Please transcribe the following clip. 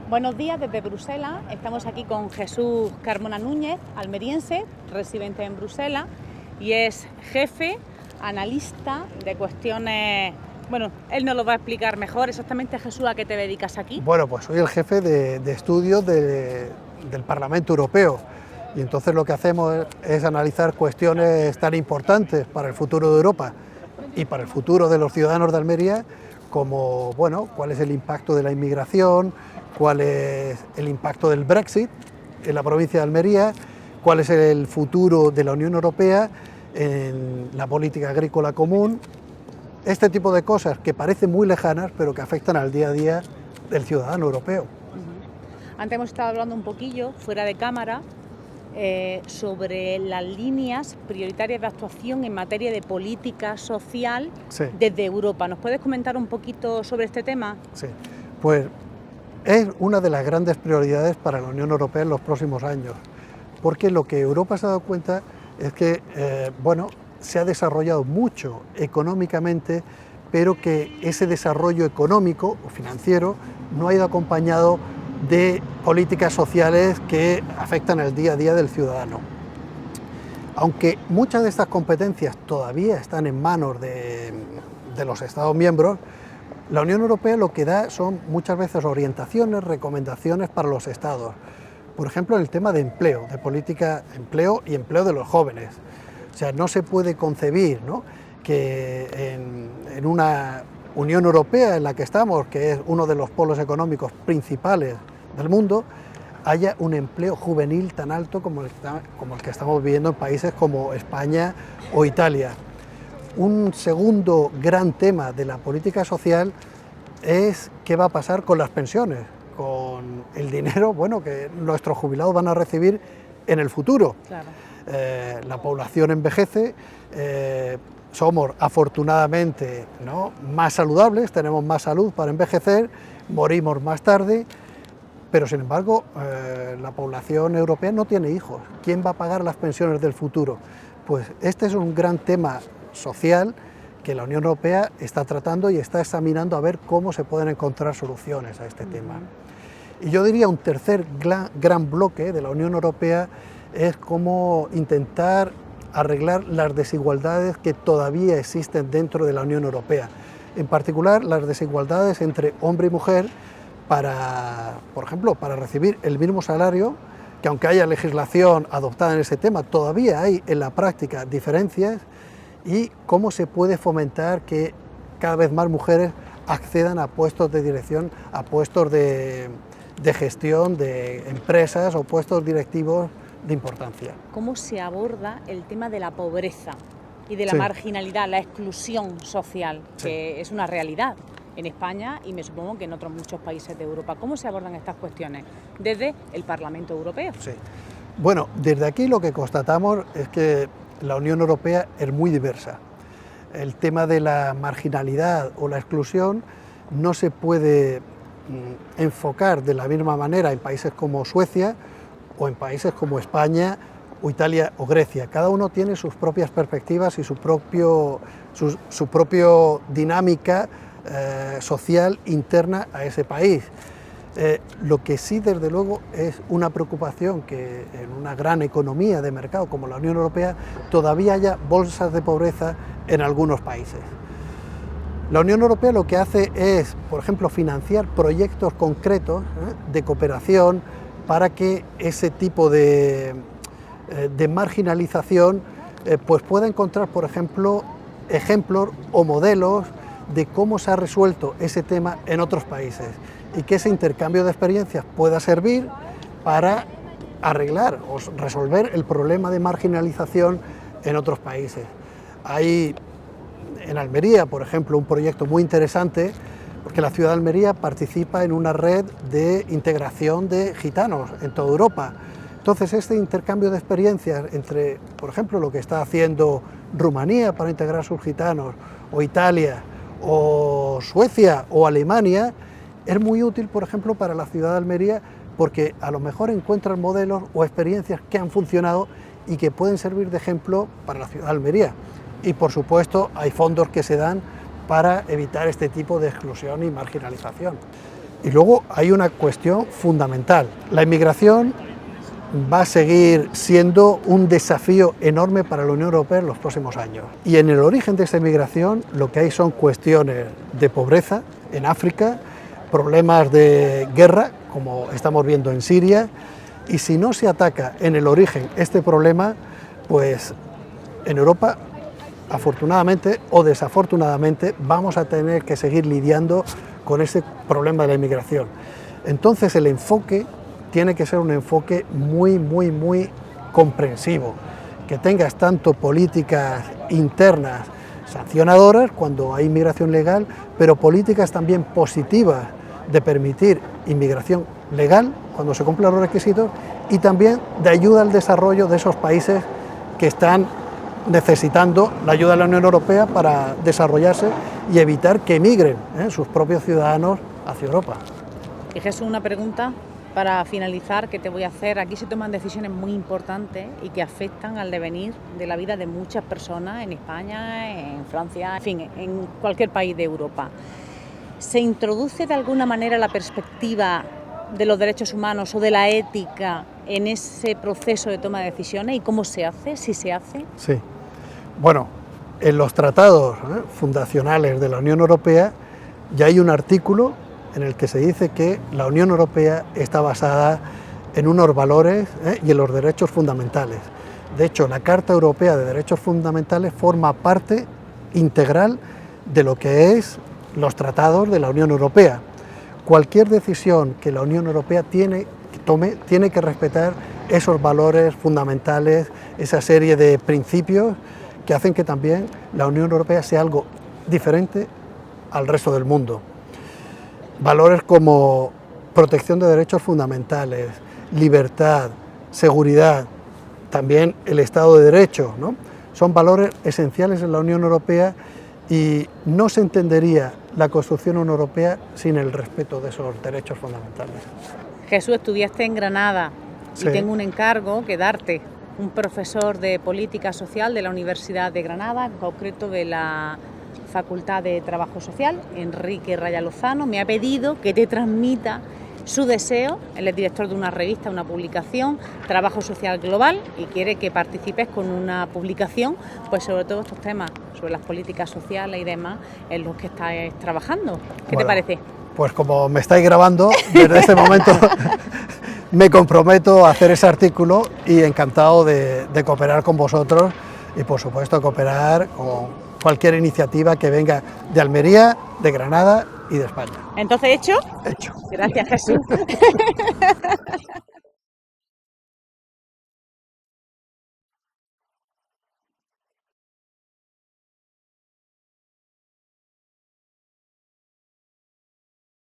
Buenos días desde Bruselas. Estamos aquí con Jesús Carmona Núñez, almeriense, residente en Bruselas, y es jefe, analista de cuestiones... Bueno, él nos lo va a explicar mejor. Exactamente, Jesús, ¿a qué te dedicas aquí? Bueno, pues soy el jefe de estudios del Parlamento Europeo, y entonces lo que hacemos es analizar cuestiones tan importantes para el futuro de Europa y para el futuro de los ciudadanos de Almería, como, bueno, cuál es el impacto de la inmigración, cuál es el impacto del Brexit en la provincia de Almería, cuál es el futuro de la Unión Europea en la política agrícola común. Este tipo de cosas que parecen muy lejanas, pero que afectan al día a día del ciudadano europeo. Antes hemos estado hablando un poquillo, fuera de cámara, sobre las líneas prioritarias de actuación en materia de política social desde Europa. ¿Nos puedes comentar un poquito sobre este tema? Sí, pues es una de las grandes prioridades para la Unión Europea en los próximos años, porque lo que Europa se ha dado cuenta es que, se ha desarrollado mucho económicamente, pero que ese desarrollo económico o financiero no ha ido acompañado de políticas sociales que afectan el día a día del ciudadano. Aunque muchas de estas competencias todavía están en manos de los Estados miembros, la Unión Europea lo que da son muchas veces orientaciones, recomendaciones para los Estados. Por ejemplo, en el tema de empleo, de política de empleo y empleo de los jóvenes. O sea, no se puede concebir, ¿no?, que en una Unión Europea en la que estamos, que es uno de los polos económicos principales del mundo, haya un empleo juvenil tan alto como el que estamos viviendo en países como España o Italia. Un segundo gran tema de la política social es qué va a pasar con las pensiones, con el dinero, que nuestros jubilados van a recibir en el futuro. Claro. La población envejece, somos afortunadamente, ¿no?, más saludables, tenemos más salud para envejecer, morimos más tarde, pero sin embargo la población europea no tiene hijos. ¿Quién va a pagar las pensiones del futuro? Pues este es un gran tema social que la Unión Europea está tratando y está examinando a ver cómo se pueden encontrar soluciones a este tema. Y yo diría un tercer gran bloque de la Unión Europea es cómo intentar arreglar las desigualdades que todavía existen dentro de la Unión Europea, en particular las desigualdades entre hombre y mujer por ejemplo, para recibir el mismo salario, que aunque haya legislación adoptada en ese tema, todavía hay en la práctica diferencias, y cómo se puede fomentar que cada vez más mujeres accedan a puestos de dirección, a puestos de gestión de empresas o puestos directivos de importancia. ¿Cómo se aborda el tema de la pobreza y de la marginalidad, la exclusión social, que es una realidad en España y me supongo que en otros muchos países de Europa? ¿Cómo se abordan estas cuestiones desde el Parlamento Europeo? Sí. Bueno, desde aquí lo que constatamos es que la Unión Europea es muy diversa. El tema de la marginalidad o la exclusión no se puede enfocar de la misma manera en países como Suecia o en países como España o Italia o Grecia. Cada uno tiene sus propias perspectivas y su propio dinámica social interna a ese país. Lo que sí, desde luego, es una preocupación que en una gran economía de mercado como la Unión Europea todavía haya bolsas de pobreza en algunos países. La Unión Europea lo que hace es, por ejemplo, financiar proyectos concretos de cooperación para que ese tipo de marginalización pues pueda encontrar, por ejemplo, ejemplos o modelos de cómo se ha resuelto ese tema en otros países, y que ese intercambio de experiencias pueda servir para arreglar o resolver el problema de marginalización en otros países. Hay en Almería, por ejemplo, un proyecto muy interesante, porque la ciudad de Almería participa en una red de integración de gitanos en toda Europa. Entonces, este intercambio de experiencias entre, por ejemplo, lo que está haciendo Rumanía para integrar sus gitanos, o Italia, o Suecia, o Alemania, es muy útil, por ejemplo, para la ciudad de Almería, porque a lo mejor encuentran modelos o experiencias que han funcionado y que pueden servir de ejemplo para la ciudad de Almería. Y, por supuesto, hay fondos que se dan para evitar este tipo de exclusión y marginalización. Y luego hay una cuestión fundamental. La inmigración va a seguir siendo un desafío enorme para la Unión Europea en los próximos años. Y en el origen de esa inmigración lo que hay son cuestiones de pobreza en África, problemas de guerra, como estamos viendo en Siria, y si no se ataca en el origen este problema, pues en Europa, afortunadamente o desafortunadamente, vamos a tener que seguir lidiando con ese problema de la inmigración. Entonces el enfoque tiene que ser un enfoque muy comprensivo, que tengas tanto políticas internas sancionadoras cuando hay inmigración legal, pero políticas también positivas de permitir inmigración legal cuando se cumplan los requisitos y también de ayuda al desarrollo de esos países que están necesitando la ayuda de la Unión Europea para desarrollarse y evitar que emigren sus propios ciudadanos hacia Europa. Y Jesús, una pregunta para finalizar que te voy a hacer. Aquí se toman decisiones muy importantes y que afectan al devenir de la vida de muchas personas en España, en Francia, en fin, en cualquier país de Europa. ¿Se introduce de alguna manera la perspectiva de los derechos humanos o de la ética en ese proceso de toma de decisiones y cómo se hace, si se hace? Sí. Bueno, en los tratados fundacionales de la Unión Europea ya hay un artículo en el que se dice que la Unión Europea está basada en unos valores y en los derechos fundamentales. De hecho, la Carta Europea de Derechos Fundamentales forma parte integral de lo que es los tratados de la Unión Europea. Cualquier decisión que la Unión Europea tome tiene que respetar esos valores fundamentales, esa serie de principios que hacen que también la Unión Europea sea algo diferente al resto del mundo. Valores como protección de derechos fundamentales, libertad, seguridad, también el Estado de Derecho, ¿no? Son valores esenciales en la Unión Europea y no se entendería la construcción europea sin el respeto de esos derechos fundamentales. Jesús, estudiaste en Granada Sí. y tengo un encargo que darte. Un profesor de Política Social de la Universidad de Granada, en concreto de la Facultad de Trabajo Social, Enrique Raya Lozano, me ha pedido que te transmita su deseo. Él es director de una revista, una publicación, Trabajo Social Global, y quiere que participes con una publicación, pues sobre todo estos temas, sobre las políticas sociales y demás, en los que estáis trabajando. ¿Qué te parece? Pues como me estáis grabando, desde este momento me comprometo a hacer ese artículo y encantado de cooperar con vosotros y por supuesto cooperar con cualquier iniciativa que venga de Almería, de Granada y de España. Entonces, ¿hecho? Hecho. Gracias, Jesús.